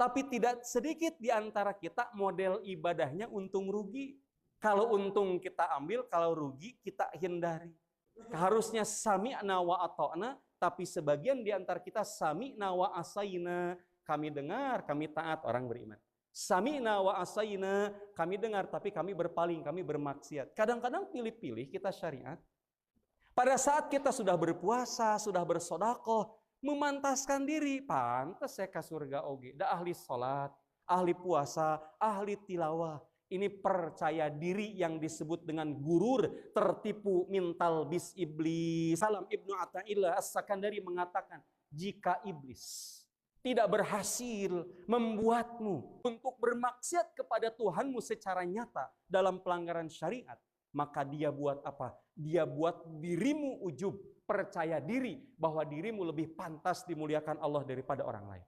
Tapi tidak sedikit di antara kita model ibadahnya untung rugi. Kalau untung kita ambil, kalau rugi kita hindari. Harusnya sami'na wa ata'na, tapi sebagian di antara kita sami'na wa asaina, kami dengar, kami taat, orang beriman. Sami'na wa asaina, kami dengar tapi kami berpaling, kami bermaksiat. Kadang-kadang pilih-pilih kita syariat. Pada saat kita sudah berpuasa, sudah bersedekah, memantaskan diri, pantas saya ke surga oge. Da ahli salat, ahli puasa, ahli tilawah. Ini percaya diri yang disebut dengan gurur, tertipu mintal bis iblis. Salam Ibnu Athaillah As-Sakandari mengatakan, jika iblis tidak berhasil membuatmu untuk bermaksiat kepada Tuhanmu secara nyata dalam pelanggaran syariat, maka dia buat apa? Dia buat dirimu ujub, percaya diri bahwa dirimu lebih pantas dimuliakan Allah daripada orang lain.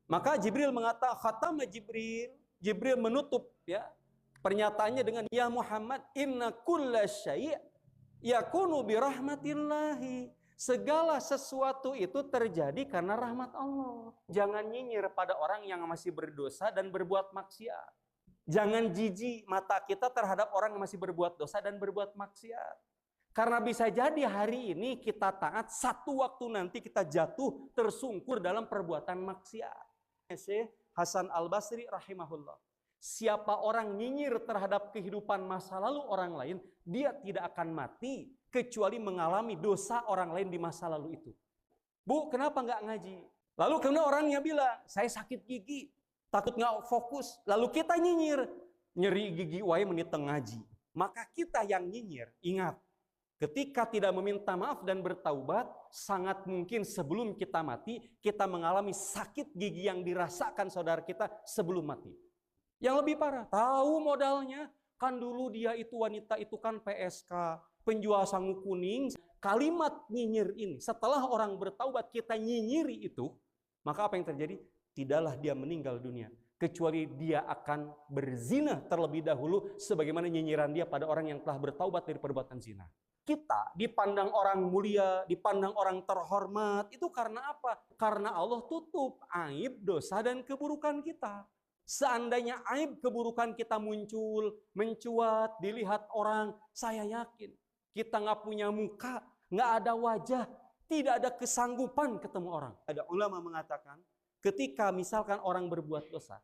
Maka Jibril mengatakan, khatama Jibril menutup ya pernyataannya dengan, ya Muhammad, inna kulla syai' yakunu birahmatillahi. Segala sesuatu itu terjadi karena rahmat Allah. Jangan nyinyir pada orang yang masih berdosa dan berbuat maksiat. Jangan jijik mata kita terhadap orang yang masih berbuat dosa dan berbuat maksiat. Karena bisa jadi hari ini kita taat, satu waktu nanti kita jatuh tersungkur dalam perbuatan maksiat. Syekh Hasan Al-Basri rahimahullah. Siapa orang nyinyir terhadap kehidupan masa lalu orang lain, dia tidak akan mati kecuali mengalami dosa orang lain di masa lalu itu. Bu, kenapa nggak ngaji? Lalu kemudian orangnya bilang, saya sakit gigi, takut nggak fokus. Lalu kita nyinyir, nyeri gigi wae menit ngaji. Maka kita yang nyinyir, ingat, ketika tidak meminta maaf dan bertaubat, sangat mungkin sebelum kita mati, kita mengalami sakit gigi yang dirasakan saudara kita sebelum mati. Yang lebih parah, tahu modalnya, kan dulu dia itu wanita itu kan PSK, penjual sangu kuning. Kalimat nyinyir ini, setelah orang bertaubat kita nyinyiri itu, maka apa yang terjadi? Tidaklah dia meninggal dunia, kecuali dia akan berzina terlebih dahulu, sebagaimana nyinyiran dia pada orang yang telah bertaubat dari perbuatan zina. Kita dipandang orang mulia, dipandang orang terhormat, itu karena apa? Karena Allah tutup aib, dosa, dan keburukan kita. Seandainya aib keburukan kita muncul, mencuat, dilihat orang, saya yakin kita nggak punya muka, nggak ada wajah, tidak ada kesanggupan ketemu orang. Ada ulama mengatakan, ketika misalkan orang berbuat dosa,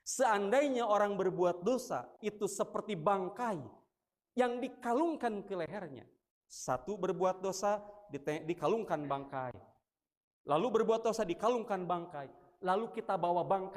seandainya orang berbuat dosa itu seperti bangkai yang dikalungkan ke lehernya. Satu berbuat dosa, dikalungkan bangkai. Lalu berbuat dosa, dikalungkan bangkai. Lalu kita bawa bangkai